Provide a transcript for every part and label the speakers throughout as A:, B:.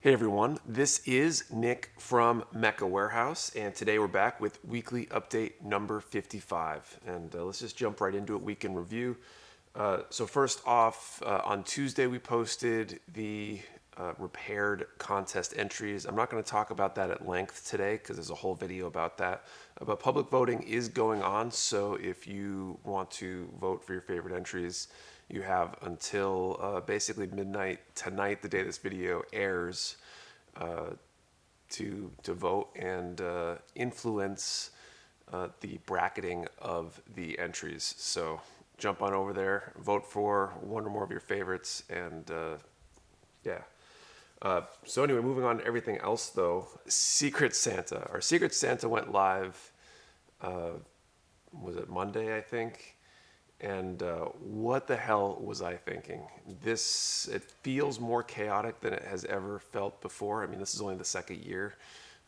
A: Hey everyone, this is Nick from Mecha Warehouse, and today we're back with weekly update number 55. And let's just jump right into it, week in review. So first off, on Tuesday we posted the repaired contest entries. I'm not going to talk about that at length today because there's a whole video about that. But public voting is going on, so if you want to vote for your favorite entries, you have until basically midnight tonight, the day this video airs, to vote and influence the bracketing of the entries. So jump on over there, vote for one or more of your favorites, and yeah. So anyway, moving on to everything else though. Secret Santa. Our Secret Santa went live, was it Monday, I think? And what the hell was I thinking? It feels more chaotic than it has ever felt before. I mean, this is only the second year,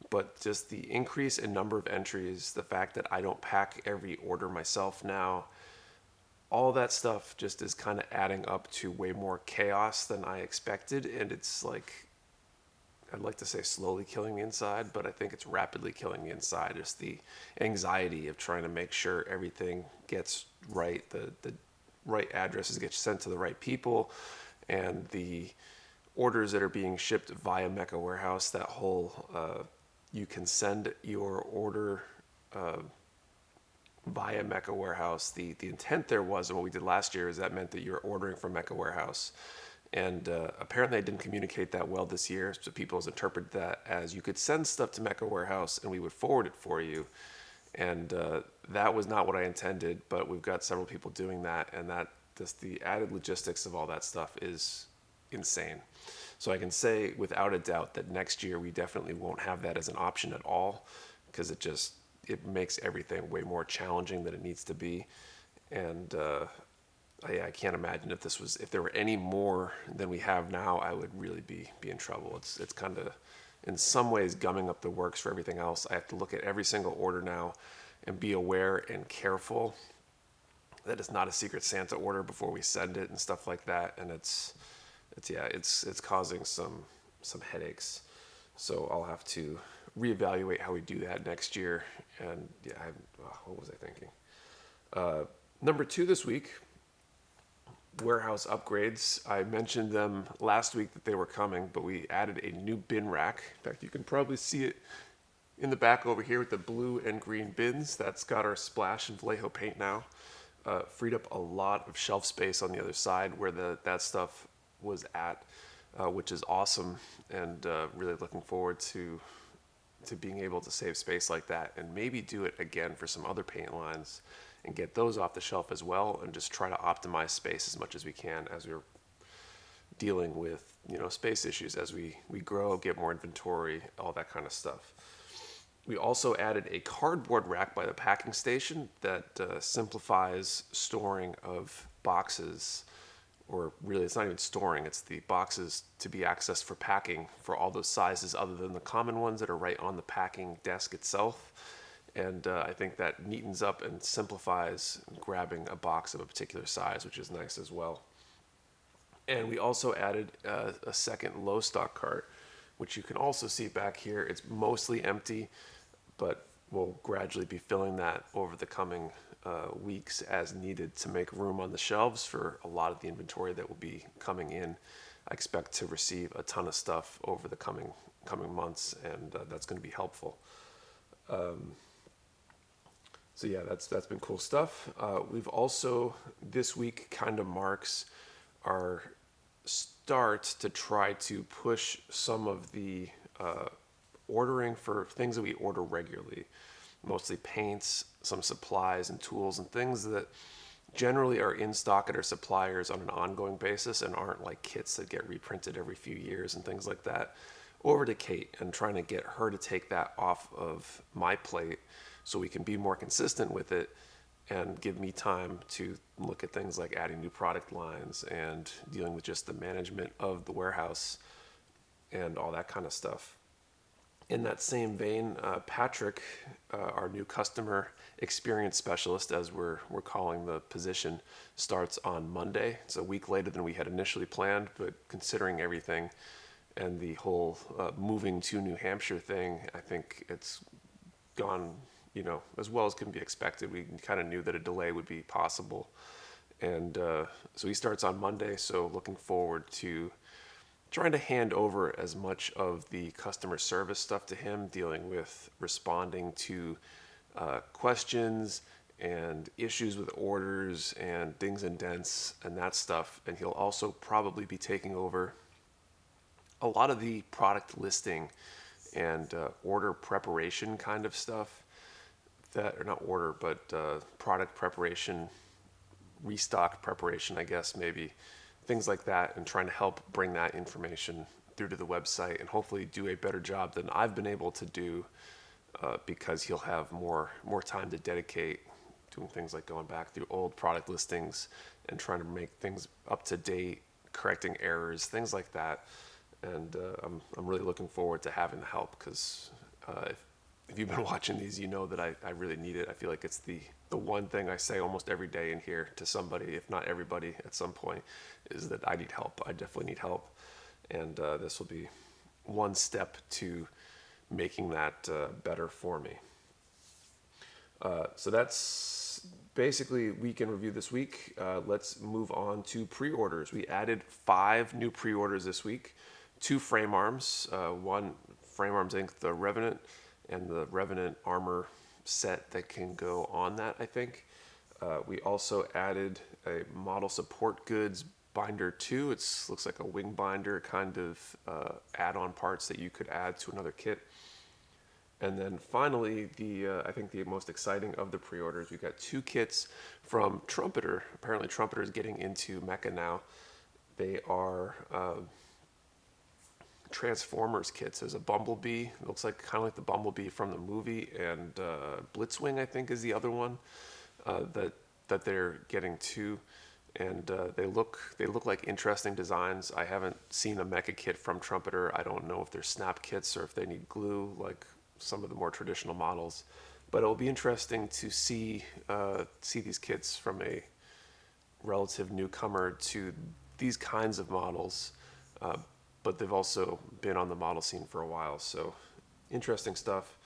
A: but just the increase in number of entries, the fact that I don't pack every order myself now, all that stuff just is kind of adding up to way more chaos than I expected. And it's like, I'd like to say slowly killing me inside, but I think it's rapidly killing me inside. Just the anxiety of trying to make sure everything gets right, the right addresses get sent to the right people, and the orders that are being shipped via Mecha Warehouse, that whole you can send your order via Mecha Warehouse. The intent there was, and what we did last year is that meant that you're ordering from Mecha Warehouse. And apparently I didn't communicate that well this year, so people has interpreted that as you could send stuff to Mecha Warehouse and we would forward it for you. And that was not what I intended, but we've got several people doing that, and that just the added logistics of all that stuff is insane. So I can say without a doubt that next year we definitely won't have that as an option at all, because it makes everything way more challenging than it needs to be. And I can't imagine if there were any more than we have now, I would really be in trouble. It's kind of in some ways gumming up the works for everything else. I have to look at every single order now and be aware and careful that it's not a Secret Santa order before we send it and stuff like that. And it's causing some headaches. So I'll have to reevaluate how we do that next year. And yeah, what was I thinking? Number 2 this week. Warehouse upgrades. I mentioned them last week that they were coming, but we added a new bin rack. In fact, you can probably see it in the back over here with the blue and green bins. That's got our Splash and Vallejo paint now. Freed up a lot of shelf space on the other side where that stuff was at, which is awesome, and really looking forward to being able to save space like that and maybe do it again for some other paint lines and get those off the shelf as well, and just try to optimize space as much as we can as we're dealing with space issues as we grow, get more inventory, all that kind of stuff. We also added a cardboard rack by the packing station that simplifies storing of boxes, or really it's not even storing, it's the boxes to be accessed for packing for all those sizes other than the common ones that are right on the packing desk itself. And I think that neatens up and simplifies grabbing a box of a particular size, which is nice as well. And we also added a second low stock cart, which you can also see back here. It's mostly empty, but we'll gradually be filling that over the coming weeks as needed to make room on the shelves for a lot of the inventory that will be coming in. I expect to receive a ton of stuff over the coming months, and that's going to be helpful. So yeah, that's been cool stuff. We've also, this week kind of marks our start to try to push some of the ordering for things that we order regularly, mostly paints, some supplies and tools and things that generally are in stock at our suppliers on an ongoing basis and aren't like kits that get reprinted every few years and things like that, over to Kate, and trying to get her to take that off of my plate so we can be more consistent with it and give me time to look at things like adding new product lines and dealing with just the management of the warehouse and all that kind of stuff. In that same vein, Patrick, our new customer experience specialist, as we're calling the position, starts on Monday. It's a week later than we had initially planned, but considering everything, and the whole moving to New Hampshire thing, I think it's gone, as well as can be expected. We kind of knew that a delay would be possible. And so he starts on Monday, so looking forward to trying to hand over as much of the customer service stuff to him, dealing with responding to questions and issues with orders and dings and dents and that stuff. And he'll also probably be taking over a lot of the product listing and order preparation kind of stuff, that, or not order, but product preparation, restock preparation, I guess, maybe, things like that, and trying to help bring that information through to the website and hopefully do a better job than I've been able to do, because he'll have more time to dedicate doing things like going back through old product listings and trying to make things up to date, correcting errors, things like that. And I'm really looking forward to having the help, because if you've been watching these, you know that I really need it. I feel like it's the one thing I say almost every day in here to somebody, if not everybody at some point, is that I need help. I definitely need help. And this will be one step to making that better for me. So that's basically weekend review this week. Let's move on to pre-orders. We added 5 new pre-orders this week. 2 frame arms, one Frame Arms Inc., the Revenant, and the Revenant armor set that can go on that, I think. We also added a model support goods binder 2. It looks like a wing binder kind of add-on parts that you could add to another kit. And then finally, I think the most exciting of the pre-orders, we've got 2 kits from Trumpeter. Apparently Trumpeter is getting into Mecha now. They are Transformers kits. There's a Bumblebee. It looks like kind of like the Bumblebee from the movie, and Blitzwing, I think, is the other one that they're getting to. And they look like interesting designs. I haven't seen a mecha kit from Trumpeter. I don't know if they're snap kits or if they need glue like some of the more traditional models. But it'll be interesting to see these kits from a relative newcomer to these kinds of models. But they've also been on the model scene for a while. So interesting stuff.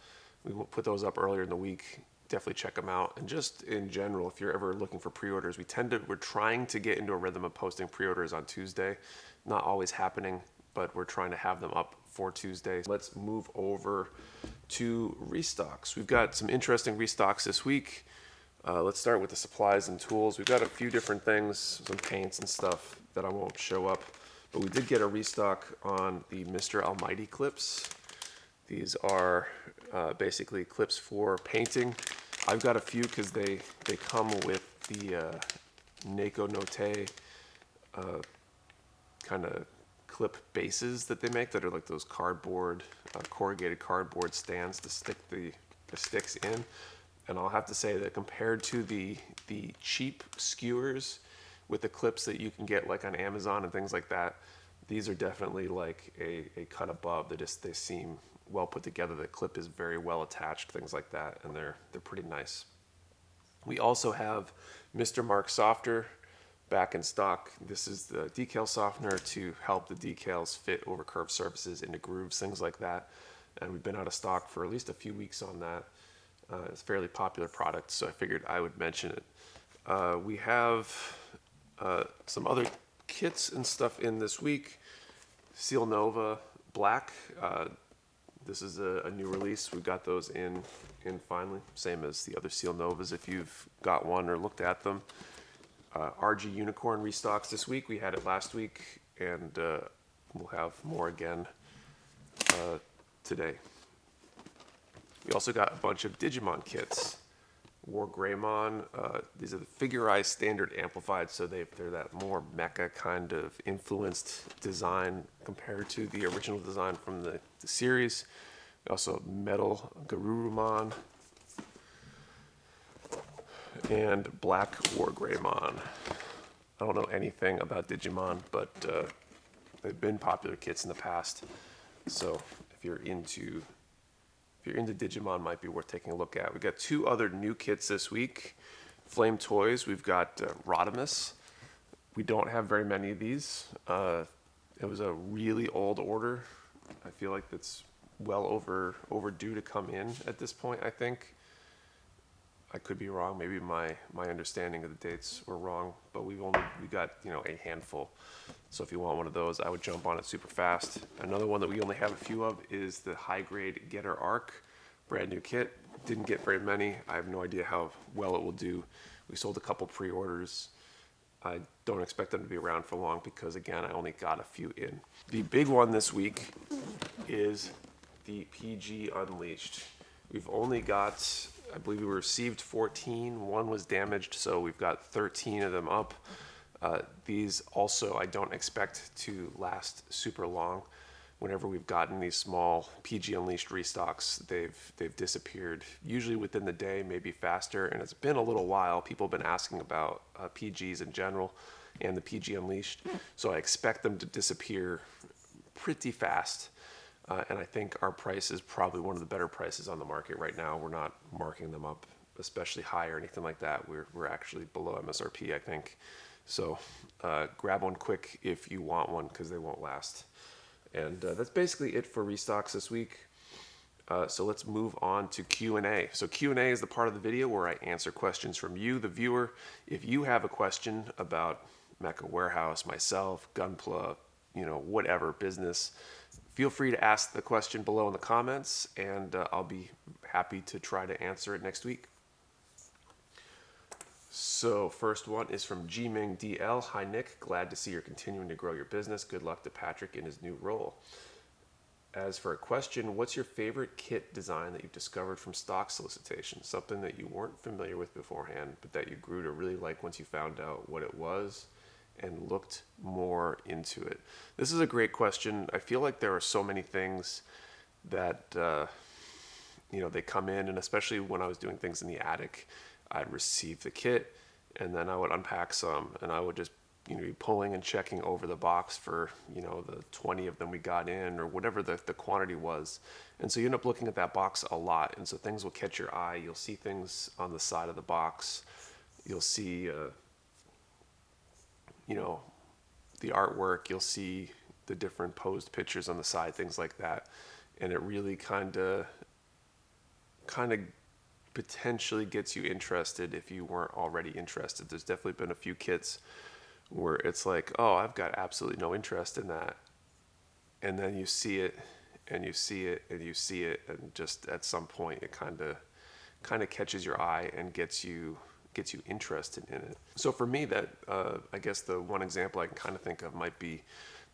A: We will put those up earlier in the week. Definitely check them out. And just in general, if you're ever looking for pre-orders, we're trying to get into a rhythm of posting pre-orders on Tuesday. Not always happening, but we're trying to have them up for Tuesday. Let's move over to restocks. We've got some interesting restocks this week. Let's start with the supplies and tools. We've got a few different things, some paints and stuff that I won't show up. But we did get a restock on the Mr. Almighty clips. These are basically clips for painting. I've got a few because they come with the Neko Note kind of clip bases that they make that are like those cardboard, corrugated cardboard stands to stick the sticks in. And I'll have to say that compared to the cheap skewers with the clips that you can get like on Amazon and things like that, these are definitely like a cut above. They seem well put together. The clip is very well attached, things like that, and they're pretty nice. We also have Mr. Mark Softer back in stock. This is the decal softener to help the decals fit over curved surfaces into grooves, things like that. And we've been out of stock for at least a few weeks on that. It's a fairly popular product, so I figured I would mention it. We have some other kits and stuff in this week. Seal Nova Black. This is a new release. We got those in finally. Same as the other Seal Novas if you've got one or looked at them. RG Unicorn restocks this week. We had it last week, and we'll have more again today. We also got a bunch of Digimon kits. War Greymon. These are the figurized standard amplified, so they're that more mecha kind of influenced design compared to the original design from the series. We also have Metal Garurumon and Black War Greymon. I don't know anything about Digimon, but they've been popular kits in the past. So if you're into Digimon, might be worth taking a look at. We've got 2 other new kits this week. Flame Toys, we've got Rodimus. We don't have very many of these. It was a really old order. I feel like that's well overdue to come in at this point, I think. I could be wrong. Maybe my understanding of the dates were wrong, but we got, a handful. So if you want one of those, I would jump on it super fast. Another one that we only have a few of is the high grade Getter Arc, brand new kit. Didn't get very many. I have no idea how well it will do. We sold a couple pre-orders. I don't expect them to be around for long because, again, I only got a few in. The big one this week is the PG Unleashed. We've only got, I believe we received 14. One was damaged, so we've got 13 of them up. These also I don't expect to last super long. Whenever we've gotten these small PG Unleashed restocks, they've disappeared, usually within the day, maybe faster, and it's been a little while. People have been asking about PGs in general and the PG Unleashed, so I expect them to disappear pretty fast. And I think our price is probably one of the better prices on the market right now. We're not marking them up especially high or anything like that. We're actually below MSRP, I think. So grab one quick if you want one because they won't last. And that's basically it for restocks this week. So let's move on to Q&A. So Q&A is the part of the video where I answer questions from you, the viewer. If you have a question about Mecha Warehouse, myself, Gunpla, whatever business, feel free to ask the question below in the comments, and I'll be happy to try to answer it next week. So first one is from Gming DL. Hi Nick, glad to see you're continuing to grow your business. Good luck to Patrick in his new role. As for a question, what's your favorite kit design that you've discovered from stock solicitations? Something that you weren't familiar with beforehand, but that you grew to really like once you found out what it was and looked more into it. This is a great question. I feel like there are so many things that, they come in, and especially when I was doing things in the attic, I'd receive the kit and then I would unpack some and I would just be pulling and checking over the box for the 20 of them we got in or whatever the quantity was. And so you end up looking at that box a lot, and so things will catch your eye. You'll see things on the side of the box. You'll see the artwork. You'll see the different posed pictures on the side, things like that, and it really kind of potentially gets you interested if you weren't already interested. There's definitely been a few kits where it's like, oh, I've got absolutely no interest in that. And then you see it and you see it and you see it, and just at some point it kind of catches your eye and gets you interested in it. So for me, that I guess the one example I can kind of think of might be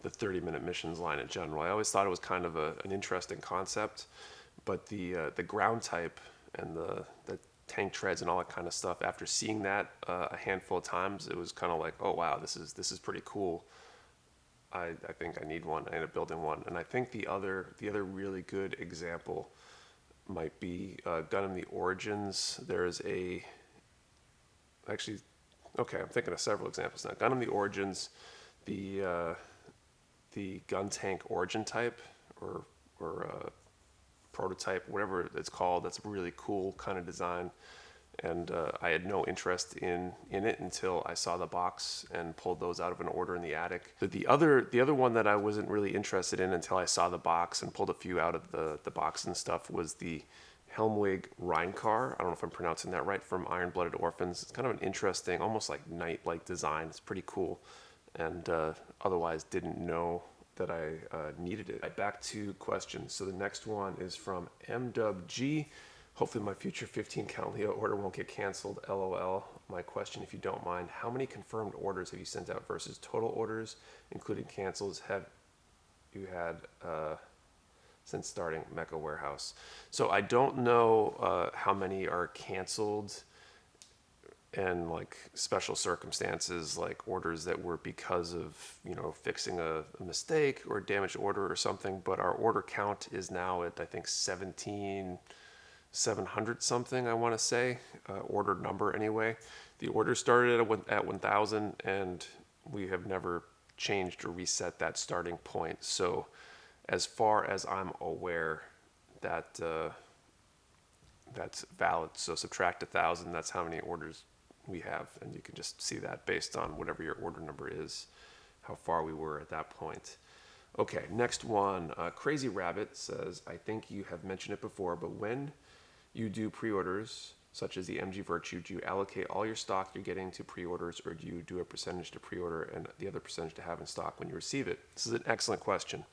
A: the 30-minute missions line in general. I always thought it was kind of an interesting concept, but the ground type and the tank treads and all that kind of stuff, after seeing that a handful of times, it was kind of like, oh wow, this is pretty cool. I think I need one. I ended up building one. And I think the other really good example might be Gundam the Origins. There's I'm thinking of several examples now. Gundam the Origins, the gun tank origin type or prototype, whatever it's called. That's a really cool kind of design, and I had no interest in it until I saw the box and pulled those out of an order in the attic. The other one that I wasn't really interested in until I saw the box and pulled a few out of the box and stuff was the Helmwig Rheincar. I don't know if I'm pronouncing that right, from Iron Blooded Orphans. It's kind of an interesting, almost like knight-like design. It's pretty cool, and otherwise didn't know that I needed it. Back to questions. So the next one is from MdubG. Hopefully my future 15 count Leo order won't get canceled. LOL. My question, if you don't mind, how many confirmed orders have you sent out versus total orders, including cancels, have you had since starting Mecha Warehouse? So I don't know how many are canceled and like special circumstances, like orders that were because of fixing a mistake or a damaged order or something, but our order count is now at I think 17,700 something, I want to say, order number anyway. The order started at 1,000 and we have never changed or reset that starting point. So as far as I'm aware, that's valid. So subtract 1,000, that's how many orders we have, and you can just see that based on whatever your order number is, how far we were at that point. Okay, next one. Crazy Rabbit says, I think you have mentioned it before, but when you do pre-orders, such as the MG Virtue, do you allocate all your stock you're getting to pre-orders, or do you do a percentage to pre-order and the other percentage to have in stock when you receive it? This is an excellent question.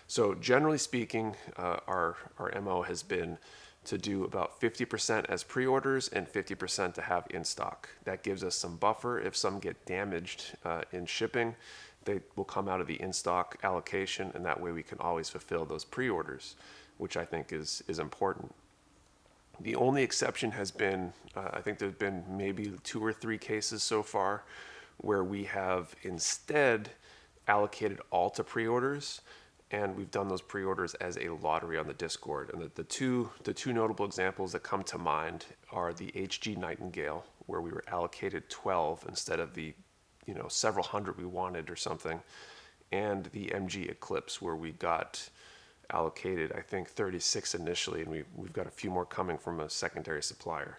A: So generally speaking, our MO has been to do about 50% as pre-orders and 50% to have in stock. That gives us some buffer. If some get damaged in shipping, they will come out of the in-stock allocation, and that way we can always fulfill those pre-orders, which I think is important. The only exception has been, I think there's been maybe 2 or 3 cases so far where we have instead allocated all to pre-orders, and we've done those pre-orders as a lottery on the Discord. And the two notable examples that come to mind are the HG Nightingale, where we were allocated 12 instead of the several hundred we wanted or something, and the MG Eclipse, where we got allocated, I think, 36 initially, and we've got a few more coming from a secondary supplier.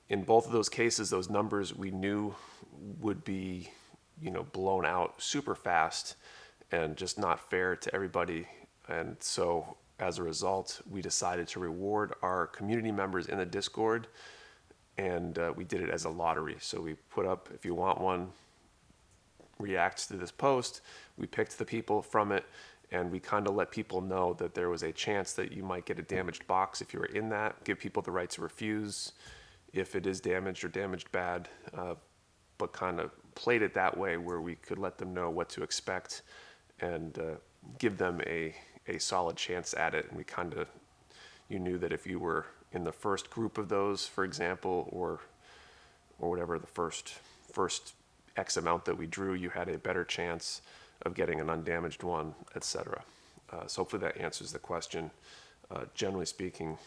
A: In both of those cases, those numbers we knew would be, blown out super fast and just not fair to everybody. And so as a result, we decided to reward our community members in the Discord, and we did it as a lottery. So we put up, if you want one, react to this post. We picked the people from it, and we kind of let people know that there was a chance that you might get a damaged box if you were in that. Give people the right to refuse if it is damaged or damaged bad, but kind of played it that way where we could let them know what to expect and give them a solid chance at it. And we kind of, you knew that if you were in the first group of those, for example, or whatever, the first X amount that we drew, you had a better chance of getting an undamaged one, etc. So hopefully that answers the question. Generally speaking,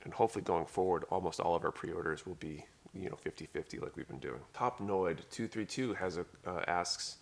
A: and hopefully going forward, almost all of our pre-orders will be 50-50 like we've been doing. TopNoid232 asks,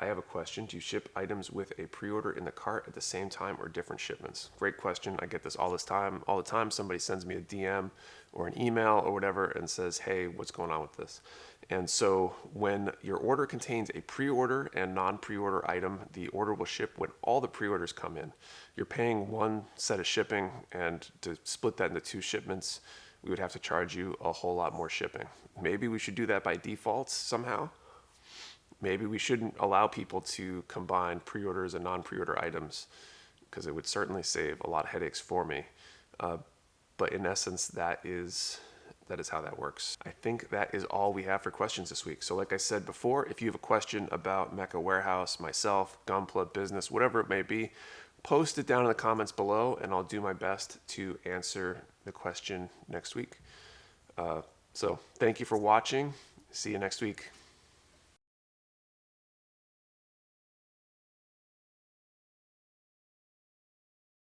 A: I have a question. Do you ship items with a pre-order in the cart at the same time or different shipments? Great question. I get this all the time. Somebody sends me a DM or an email or whatever and says, hey, what's going on with this? And so when your order contains a pre-order and non-pre-order item, the order will ship when all the pre-orders come in. You're paying one set of shipping, and to split that into 2 shipments, we would have to charge you a whole lot more shipping. Maybe we should do that by default somehow. Maybe we shouldn't allow people to combine pre-orders and non-pre-order items, because it would certainly save a lot of headaches for me. But in essence, that is how that works. I think that is all we have for questions this week. So like I said before, if you have a question about Mecha Warehouse, myself, Gunpla, business, whatever it may be, post it down in the comments below, and I'll do my best to answer the question next week. So thank you for watching. See you next week.